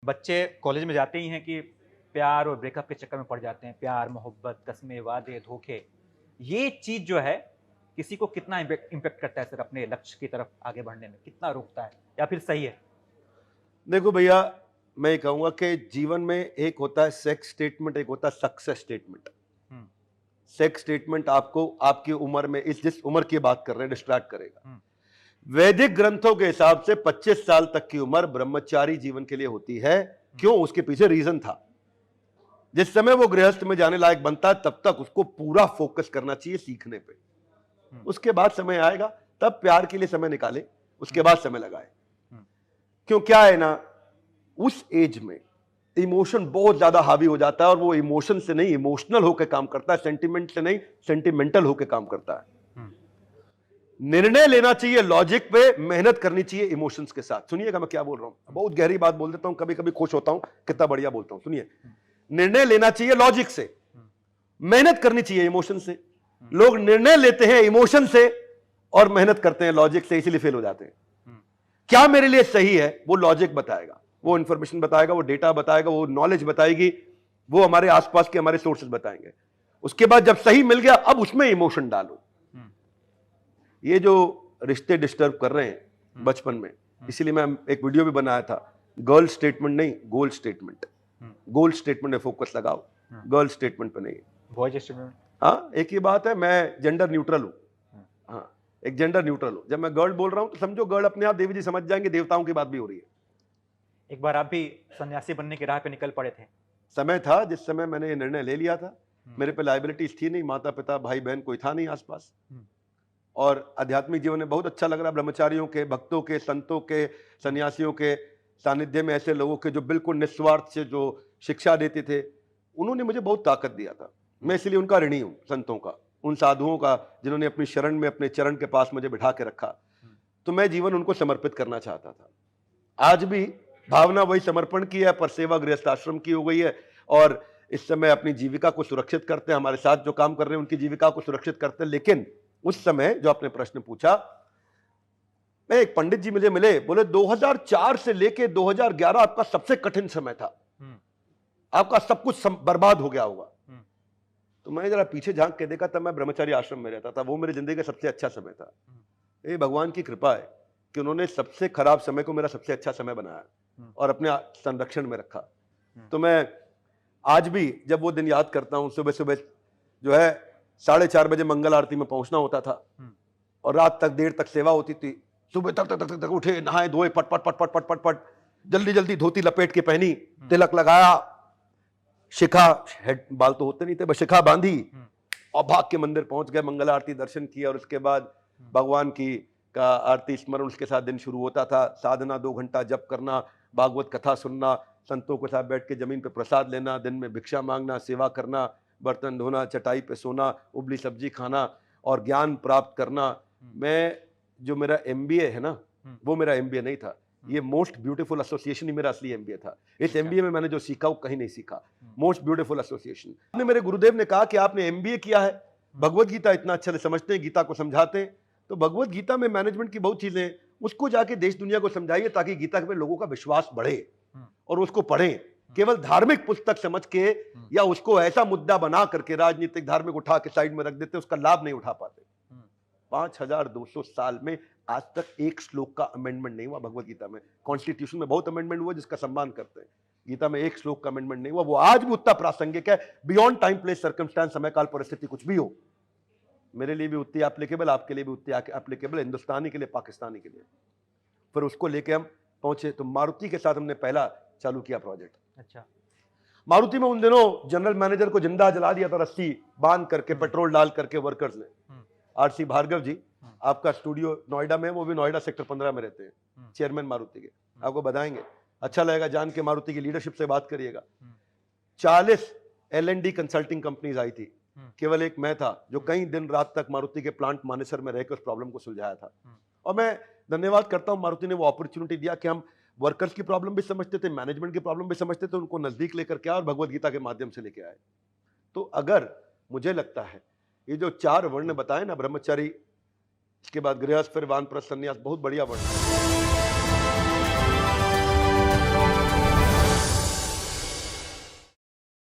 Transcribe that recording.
बच्चे कॉलेज में जाते ही हैं कि प्यार और ब्रेकअप के चक्कर में पड़ जाते हैं। प्यार, मोहब्बत, कस्में, वादे, धोखे। ये चीज़ जो है, किसी को कितना इम्पैक्ट करता है सर अपने लक्ष्य की तरफ आगे बढ़ने में? कितना रोकता है या फिर सही है? देखो भैया, मैं ये कहूँगा कि जीवन में एक होता है सेक्स स्टेटमेंट, एक होता है सक्सेस स्टेटमेंट। हुँ, सेक्स स्टेटमेंट आपको आपकी उम्र में जिस उम्र की बात कर रहे हैं डिस्ट्रैक्ट करेगा। हुँ, वैदिक ग्रंथों के हिसाब से 25 साल तक की उम्र ब्रह्मचारी जीवन के लिए होती है। क्यों? उसके पीछे रीजन था। जिस समय वो गृहस्थ में जाने लायक बनता है तब तक उसको पूरा फोकस करना चाहिए सीखने पे। हुँ, उसके बाद समय आएगा, तब प्यार के लिए समय निकाले, उसके बाद समय लगाए। हुँ, क्यों? क्या है ना, उस एज में इमोशन बहुत ज्यादा हावी हो जाता है और वो इमोशन से नहीं इमोशनल होकर काम करता है, सेंटिमेंट से नहीं सेंटिमेंटल होकर काम करता है। हुँ, निर्णय लेना चाहिए लॉजिक पे, मेहनत करनी चाहिए इमोशंस के साथ। सुनिएगा मैं क्या बोल रहा हूं, बहुत गहरी बात बोल देता हूं, कभी कभी खुश होता हूं कितना बढ़िया बोलता हूं। सुनिए, निर्णय लेना चाहिए लॉजिक से, मेहनत करनी चाहिए इमोशन से। लोग निर्णय लेते हैं इमोशन से और मेहनत करते हैं लॉजिक से, इसीलिए फेल हो जाते हैं। क्या मेरे लिए सही है वो लॉजिक बताएगा, वो इंफॉर्मेशन बताएगा, वो डेटा बताएगा, वो नॉलेज बताएगी, वो हमारे आसपास के हमारे सोर्सेज बताएंगे। उसके बाद जब सही मिल गया अब उसमें इमोशन डालो। ये जो रिश्ते डिस्टर्ब कर रहे हैं बचपन में, इसीलिए मैं एक वीडियो भी बनाया था, गर्ल स्टेटमेंट नहीं गोल स्टेटमेंट। गोल स्टेटमेंट में फोकस लगाओ, गर्ल स्टेटमेंट पे नहीं। Boys statement. हाँ, एक ही बात है, मैं जेंडर न्यूट्रल हूं। हाँ, एक जेंडर न्यूट्रल हूं। जब मैं गर्ल बोल रहा हूं तो समझो गर्ल अपने आप देवी जी समझ जाएंगे, देवताओं की बात भी हो रही है। एक बार आप भी सन्यासी बनने की राह पे निकल पड़े थे। समय था जिस समय मैंने ये निर्णय ले लिया था। मेरे पे लाइबिलिटीज थी नहीं, माता पिता भाई बहन कोई था नहीं आसपास। और आध्यात्मिक जीवन में बहुत अच्छा लग रहा, ब्रह्मचारियों के, भक्तों के, संतों के, सन्यासियों के सानिध्य में, ऐसे लोगों के जो बिल्कुल निस्वार्थ से जो शिक्षा देते थे, उन्होंने मुझे बहुत ताकत दिया था। मैं इसलिए उनका ऋणी हूं, संतों का, उन साधुओं का जिन्होंने अपनी शरण में अपने चरण के पास मुझे बिठा के रखा। तो मैं जीवन उनको समर्पित करना चाहता था। आज भी भावना वही समर्पण की है, पर सेवा गृहस्थ आश्रम की हो गई है। और इस समय अपनी जीविका को सुरक्षित करते हैं, हमारे साथ जो काम कर रहे हैं उनकी जीविका को सुरक्षित करते हैं। लेकिन उस समय जो आपने प्रश्न पूछा, मैं एक पंडित जी मुझे मिले, बोले 2004 से लेके 2011 आपका सबसे कठिन समय था, आपका सब कुछ बर्बाद हो गया होगा। तो मैं जरा पीछे झांक के देखा, तब मैं ब्रह्मचारी आश्रम में रहता था। वो मेरी जिंदगी का सबसे अच्छा समय था। ये भगवान की कृपा है कि उन्होंने सबसे खराब समय को मेरा सबसे अच्छा समय बनाया और अपने संरक्षण में रखा। तो मैं आज भी जब वो दिन याद करता हूं, सुबह सुबह जो है 4:30 बजे मंगल आरती में पहुंचना होता था और रात तक देर तक सेवा होती थी। सुबह तक उठे, नहाए धोए, पट पट पट पट पट पट पट, जल्दी जल्दी धोती लपेट के पहनी, तिलक लगाया, शिखा, हेड बाल तो होते नहीं थे, बस शिखा बांधी और भाग के मंदिर पहुंच गए, मंगल आरती दर्शन किया और उसके बाद भगवान की का आरती स्मरण, उसके साथ दिन शुरू होता था। साधना 2 घंटा जप करना, भागवत कथा सुनना, संतों के साथ बैठ के जमीन पे प्रसाद लेना, दिन में भिक्षा मांगना, सेवा करना, बर्तन धोना, चटाई पे सोना, उबली सब्जी खाना और ज्ञान प्राप्त करना। मैं जो मेरा एमबीए है ना, वो मेरा एमबीए नहीं था, ये मोस्ट ब्यूटीफुल एसोसिएशन ही मेरा असली एमबीए था। इस एमबीए में मैंने जो सीखा वो कहीं नहीं सीखा। Most beautiful association. आपने, मेरे गुरुदेव ने कहा कि आपने एमबीए किया है, भगवत गीता इतना अच्छे से समझते हैं, गीता को समझाते हैं, तो भगवत गीता में मैनेजमेंट की बहुत चीजें हैं, उसको जाके देश दुनिया को समझाइए ताकि गीता पे लोगों का विश्वास बढ़े और उसको पढ़ें। केवल धार्मिक पुस्तक समझ के या उसको ऐसा मुद्दा बना करके राजनीतिक धार्मिक उठा के साइड में रख देते, उसका लाभ नहीं उठा पाते। 5200 साल में आज तक एक श्लोक का अमेंडमेंट नहीं हुआ भगवत गीता में। कॉन्स्टिट्यूशन में बहुत अमेंडमेंट हुआ जिसका सम्मान करते हैं, गीता में एक श्लोक का अमेंडमेंट नहीं हुआ। वो आज भी उतना प्रासंगिक है, बियॉन्ड टाइम प्लेस सर्कमस्टांस, समय काल परिस्थिति कुछ भी हो, मेरे लिए भी उतनी एप्लीकेबल, आपके लिए भी उतनी एप्लीकेबल, हिंदुस्तानी के लिए, पाकिस्तानी के लिए। फिर उसको लेके हम पहुंचे तो मारुति के साथ हमने पहला चालू किया प्रोजेक्ट। अच्छा। मारुति में उन दिनों जनरल मैनेजर को जिंदा जला दिया था, रस्सी बांध करके, पेट्रोल डाल करके वर्कर्स ने। आरसी भार्गव जी, आपका स्टूडियो नोएडा में, वो भी नोएडा सेक्टर 15 में रहते हैं, चेयरमैन मारुति के, आपको बताएंगे, अच्छा लगेगा जान के। मारुति की लीडरशिप से बात करिएगा। 40 एल&डी कंसल्टिंग कंपनीज आई थी, केवल एक मैं था जो कई दिन रात तक मारुति के प्लांट मानेसर में रहकर उस प्रॉब्लम को सुलझाया था। और मैं धन्यवाद करता हूं मारुति ने वो अपॉर्चुनिटी दिया कि हम वर्कर्स की प्रॉब्लम भी समझते थे, मैनेजमेंट की प्रॉब्लम भी समझते थे, उनको नजदीक लेकर के आए और भगवत गीता के माध्यम से लेके आए। तो अगर मुझे लगता है ये जो 4 वर्ण बताए ना, ब्रह्मचारी, इसके बाद गृहस्थ, फिर वानप्रस्थ, संन्यास, बहुत बढ़िया वर्ण।